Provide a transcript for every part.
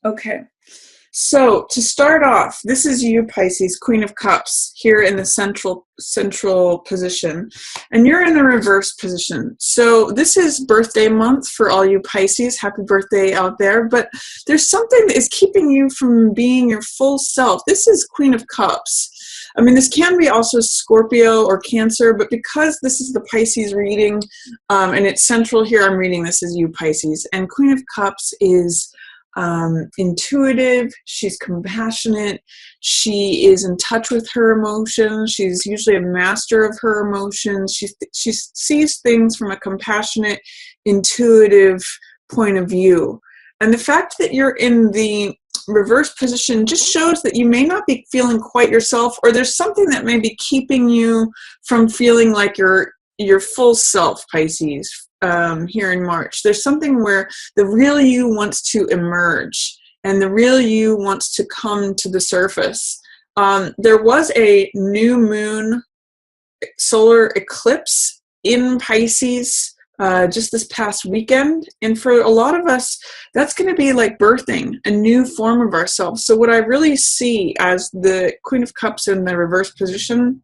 Okay. So to start off, this is you, Pisces, Queen of Cups, here in the central position, and you're in the reverse position. So this is birthday month for all you Pisces. Happy birthday out there! But there's something that is keeping you from being your full self. This is Queen of Cups. I mean, this can be also Scorpio or Cancer, but because this is the Pisces reading, and it's central here, I'm reading this as you, Pisces. And Queen of Cups is intuitive, she's compassionate, she is in touch with her emotions, she's usually a master of her emotions, she sees things from a compassionate, intuitive point of view. And the fact that you're in the reverse position just shows that you may not be feeling quite yourself, or there's something that may be keeping you from feeling like your full self, Pisces. Here in March, there's something where the real you wants to emerge and the real you wants to come to the surface. There was a new moon solar eclipse in Pisces just this past weekend, and for a lot of us that's going to be like birthing a new form of ourselves. So what I really see as the Queen of Cups in the reverse position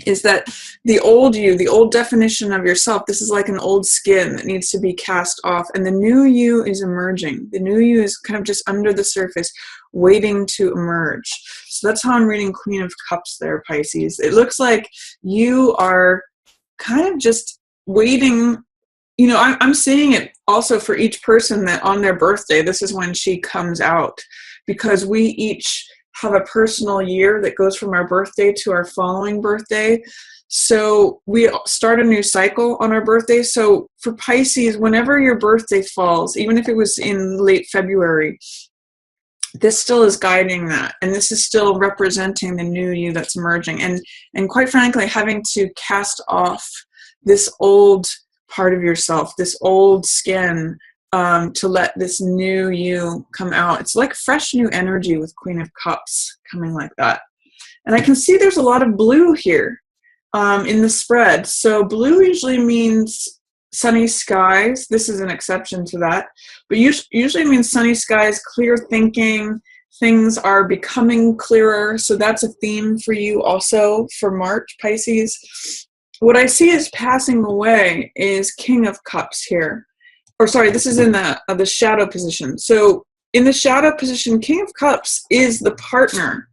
is that the old you, the old definition of yourself, this is like an old skin that needs to be cast off, and the new you is emerging. The new you is kind of just under the surface, waiting to emerge. So that's how I'm reading Queen of Cups there, Pisces. It looks like you are kind of just waiting. You know, I'm seeing it also for each person that on their birthday, this is when she comes out, because we each have a personal year that goes from our birthday to our following birthday. So we start a new cycle on our birthday. So for Pisces, whenever your birthday falls, even if it was in late February, this still is guiding that. And this is still representing the new you that's emerging. And quite frankly, having to cast off this old part of yourself, this old skin, to let this new you come out. It's like fresh new energy with Queen of Cups coming like that. And I can see there's a lot of blue here in the spread. So blue usually means sunny skies. This is an exception to that. But usually means sunny skies, clear thinking, things are becoming clearer. So that's a theme for you also for March, Pisces. What I see is passing away is King of Cups here. Or sorry, this is in the shadow position. So in the shadow position, King of Cups is the partner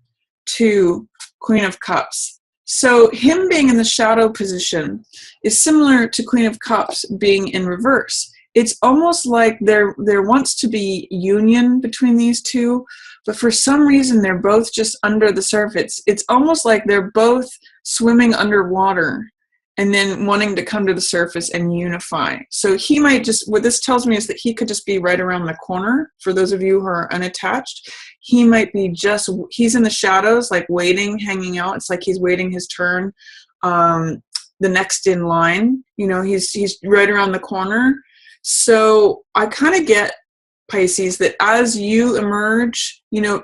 to Queen of Cups. So him being in the shadow position is similar to Queen of Cups being in reverse. It's almost like there wants to be union between these two, but for some reason they're both just under the surface. It's almost like they're both swimming underwater and then wanting to come to the surface and unify. So he might just, what this tells me is that he could just be right around the corner. For those of you who are unattached, he might be he's in the shadows, like waiting, hanging out. It's like he's waiting his turn, the next in line. You know, he's right around the corner. So I kind of get, Pisces, that as you emerge, you know,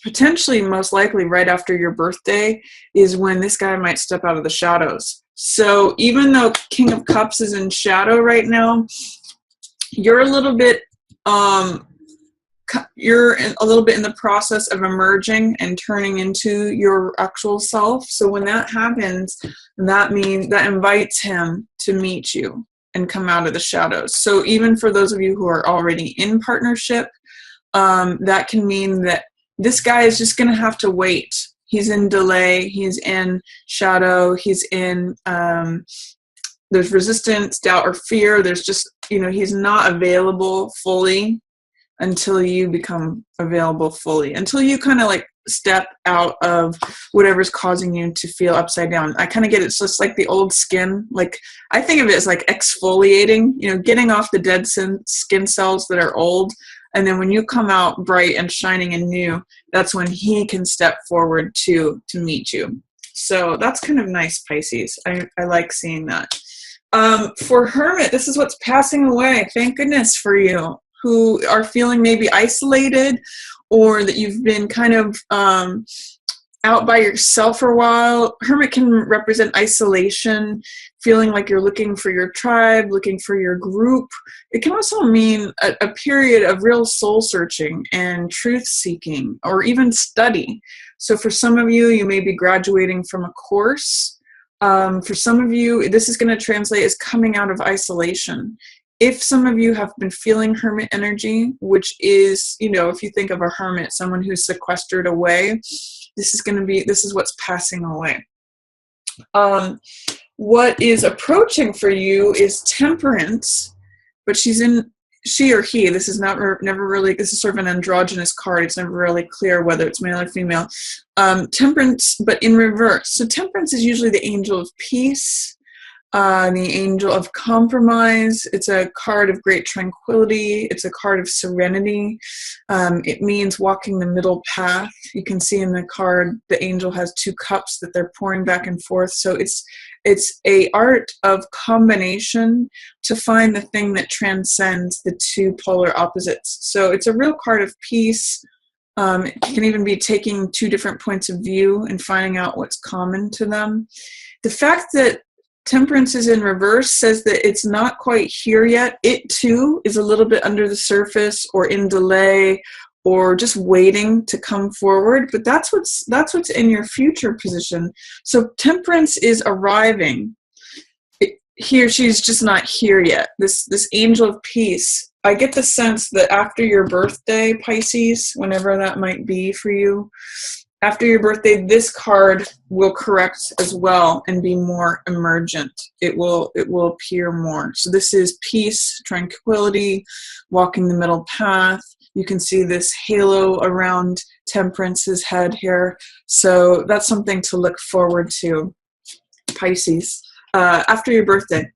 potentially most likely right after your birthday is when this guy might step out of the shadows. So even though King of Cups is in shadow right now, you're a little bit in the process of emerging and turning into your actual self. So when that happens, that invites him to meet you and come out of the shadows. So even for those of you who are already in partnership, that can mean that this guy is just going to have to wait. He's in delay, he's in shadow, he's in, there's resistance, doubt, or fear. There's just, he's not available fully until you become available fully, until you kind of like step out of whatever's causing you to feel upside down. I kind of get it's just like the old skin. Like I think of it as like exfoliating, getting off the dead skin cells that are old. And then when you come out bright and shining and new, that's when he can step forward to meet you. So that's kind of nice, Pisces. I like seeing that. For Hermit, this is what's passing away. Thank goodness for you who are feeling maybe isolated, or that you've been kind of out by yourself for a while. Hermit can represent isolation, feeling like you're looking for your tribe, looking for your group. It can also mean a period of real soul searching and truth seeking, or even study. So for some of you, you may be graduating from a course. For some of you, this is going to translate as coming out of isolation. If some of you have been feeling hermit energy, which is, if you think of a hermit, someone who's sequestered away, this is what's passing away. What is approaching for you is Temperance, but she or he, this is never really, this is sort of an androgynous card. It's never really clear whether it's male or female. Temperance, but in reverse. So Temperance is usually the angel of peace, the angel of compromise. It's a card of great tranquility. It's a card of serenity. It means walking the middle path. You can see in the card, the angel has 2 cups that they're pouring back and forth. So it's a art of combination to find the thing that transcends the 2 polar opposites. So it's a real card of peace. It can even be taking 2 different points of view and finding out what's common to them. The fact that Temperance is in reverse says that it's not quite here yet. It too is a little bit under the surface, or in delay, or just waiting to come forward. But that's what's in your future position. So Temperance is arriving. She's just not here yet. This angel of peace. I get the sense that after your birthday, Pisces, whenever that might be for you, after your birthday, this card will correct as well and be more emergent. It will appear more. So this is peace, tranquility, walking the middle path. You can see this halo around Temperance's head here. So that's something to look forward to, Pisces, after your birthday.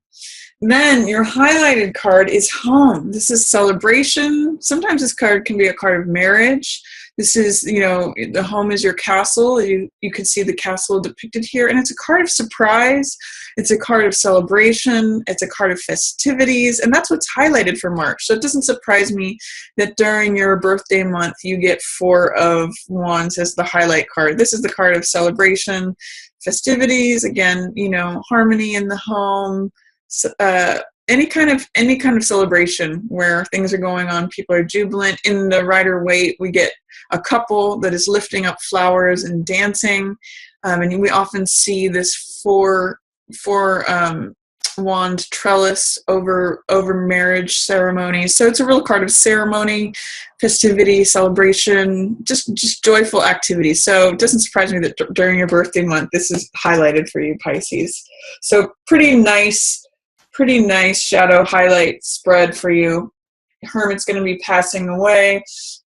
Then your highlighted card is home. This is celebration. Sometimes this card can be a card of marriage. This is, the home is your castle. You can see the castle depicted here. And it's a card of surprise. It's a card of celebration. It's a card of festivities. And that's what's highlighted for March. So it doesn't surprise me that during your birthday month, you get 4 of Wands as the highlight card. This is the card of celebration, festivities, again, harmony in the home, any kind of celebration where things are going on, people are jubilant. In the Rider-Waite, we get a couple that is lifting up flowers and dancing, and we often see this four wand trellis over marriage ceremonies. So it's a real card of ceremony, festivity, celebration, just joyful activity. So it doesn't surprise me that during your birthday month, this is highlighted for you, Pisces. So pretty nice shadow highlight spread for you. Hermit's going to be passing away.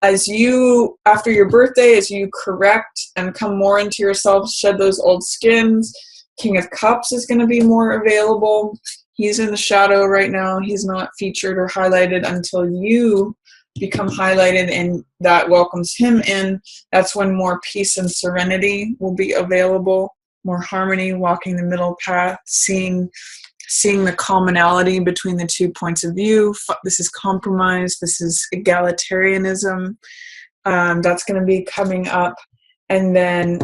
After your birthday, as you correct and come more into yourself, shed those old skins, King of Cups is going to be more available. He's in the shadow right now. He's not featured or highlighted until you become highlighted, and that welcomes him in. That's when more peace and serenity will be available, more harmony, walking the middle path, seeing the commonality between the 2 points of view. This is compromise. This is egalitarianism. That's going to be coming up. And then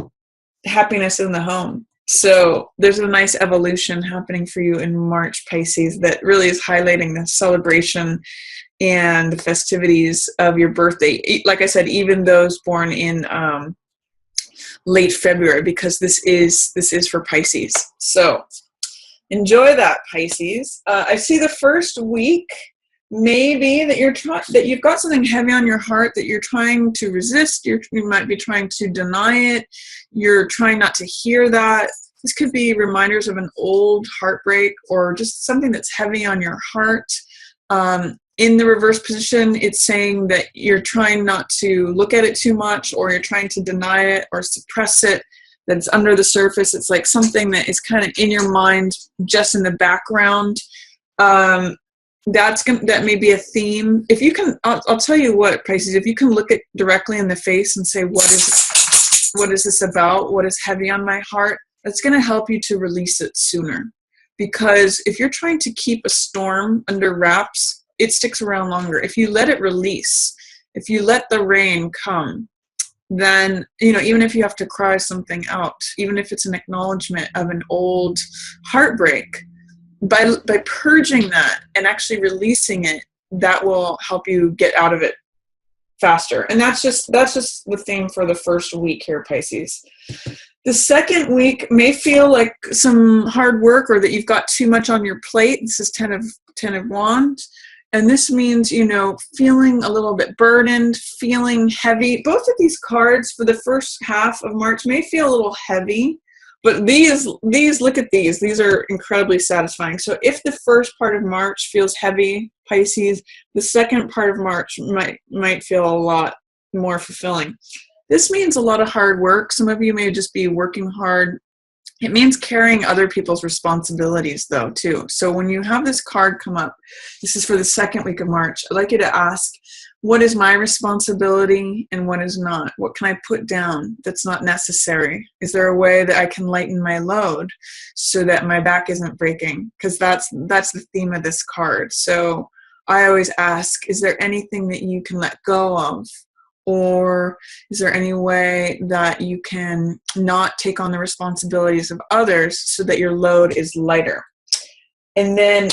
happiness in the home. So there's a nice evolution happening for you in March, Pisces, that really is highlighting the celebration and the festivities of your birthday. Like I said, even those born in late February, because this is for Pisces. So enjoy that, Pisces. I see the first week maybe that you've got something heavy on your heart that you're trying to resist. You might be trying to deny it. You're trying not to hear that. This could be reminders of an old heartbreak or just something that's heavy on your heart. In the reverse position, it's saying that you're trying not to look at it too much, or you're trying to deny it or suppress it. That's under the surface. It's like something that is kind of in your mind, just in the background. That may be a theme. If you can, I'll tell you what, Pisces, if you can look it directly in the face and say, what is this about? What is heavy on my heart? That's going to help you to release it sooner. Because if you're trying to keep a storm under wraps, it sticks around longer. If you let it release, if you let the rain come, then, you know, even if you have to cry something out, even if it's an acknowledgement of an old heartbreak, by purging that and actually releasing it, that will help you get out of it faster. And that's just the theme for the first week here, Pisces. The second week may feel like some hard work, or that you've got too much on your plate. This is Ten of Wands. And this means, you know, feeling a little bit burdened, feeling heavy. Both of these cards for the first half of March may feel a little heavy, but these, look at these. These are incredibly satisfying. So if the first part of March feels heavy, Pisces, the second part of March might feel a lot more fulfilling. This means a lot of hard work. Some of you may just be working hard. It means carrying other people's responsibilities, though, too. So when you have this card come up, this is for the second week of March, I'd like you to ask, what is my responsibility and what is not? What can I put down that's not necessary? Is there a way that I can lighten my load so that my back isn't breaking? Because that's the theme of this card. So I always ask, is there anything that you can let go of? Or is there any way that you can not take on the responsibilities of others so that your load is lighter? And then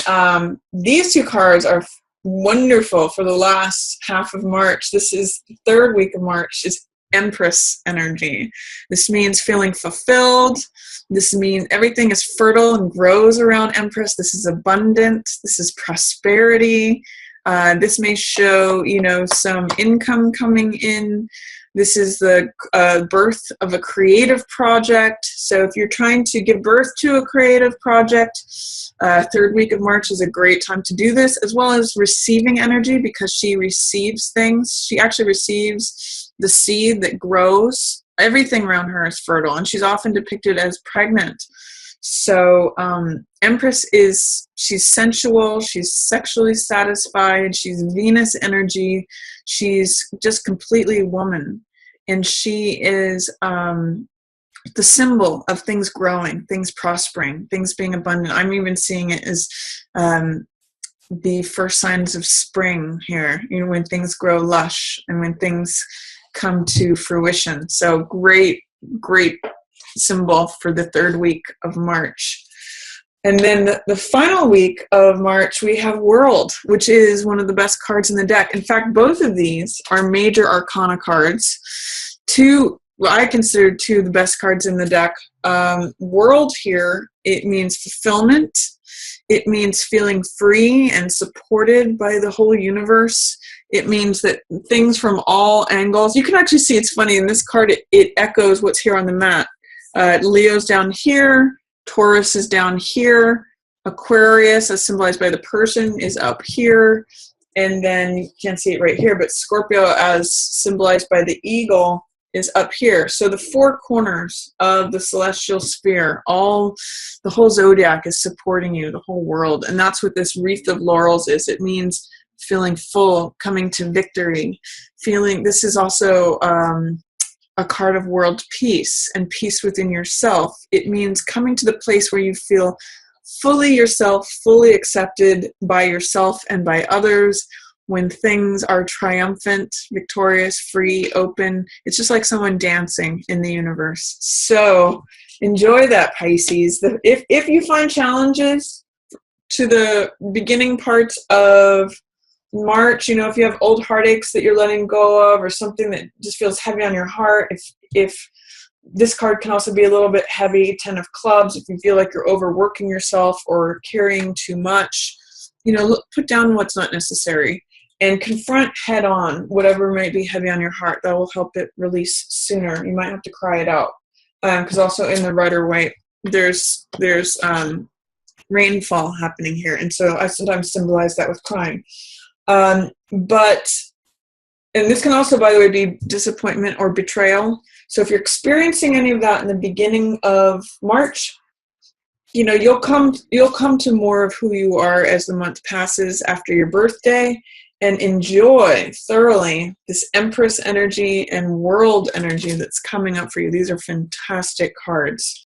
these two cards are wonderful for the last half of March. This is the third week of March, is Empress energy. This means feeling fulfilled. This means everything is fertile and grows around Empress. This is abundant. This is prosperity. This may show, you know, some income coming in. This is the birth of a creative project. So if you're trying to give birth to a creative project, third week of March is a great time to do this, as well as receiving energy, because she receives things. She actually receives the seed that grows. Everything around her is fertile, and she's often depicted as pregnant. So Empress she's sensual, she's sexually satisfied, she's Venus energy, she's just completely woman. And she is the symbol of things growing, things prospering, things being abundant. I'm even seeing it as the first signs of spring here, you know, when things grow lush and when things come to fruition. So great symbol for the third week of March. And then the final week of March, we have World, which is one of the best cards in the deck. In fact, both of these are major arcana cards. I consider two of the best cards in the deck. World here, it means fulfillment. It means feeling free and supported by the whole universe. It means that things from all angles, you can actually see, it's funny, in this card, it echoes what's here on the mat. Leo's down here, Taurus is down here, Aquarius, as symbolized by the person, is up here, and then you can't see it right here, but Scorpio, as symbolized by the eagle, is up here. So the four corners of the celestial sphere, the whole zodiac is supporting you, the whole world. And that's what this wreath of laurels is. It means feeling full, coming to victory, this is also a card of world peace and peace within yourself. It means coming to the place where you feel fully yourself, fully accepted by yourself and by others. When things are triumphant, victorious, free, open, it's just like someone dancing in the universe. So enjoy that, Pisces. If you find challenges to the beginning parts of March, you know, if you have old heartaches that you're letting go of, or something that just feels heavy on your heart, if this card can also be a little bit heavy, 10 of clubs, if you feel like you're overworking yourself or carrying too much, you know, put down what's not necessary and confront head on whatever might be heavy on your heart. That will help it release sooner. You might have to cry it out, because also in the Rider-Waite, there's rainfall happening here, and so I sometimes symbolize that with crying. And this can also, by the way, be disappointment or betrayal. So if you're experiencing any of that in the beginning of March, you know, you'll come to more of who you are as the month passes after your birthday, and enjoy thoroughly this Empress energy and World energy that's coming up for you. These are fantastic cards.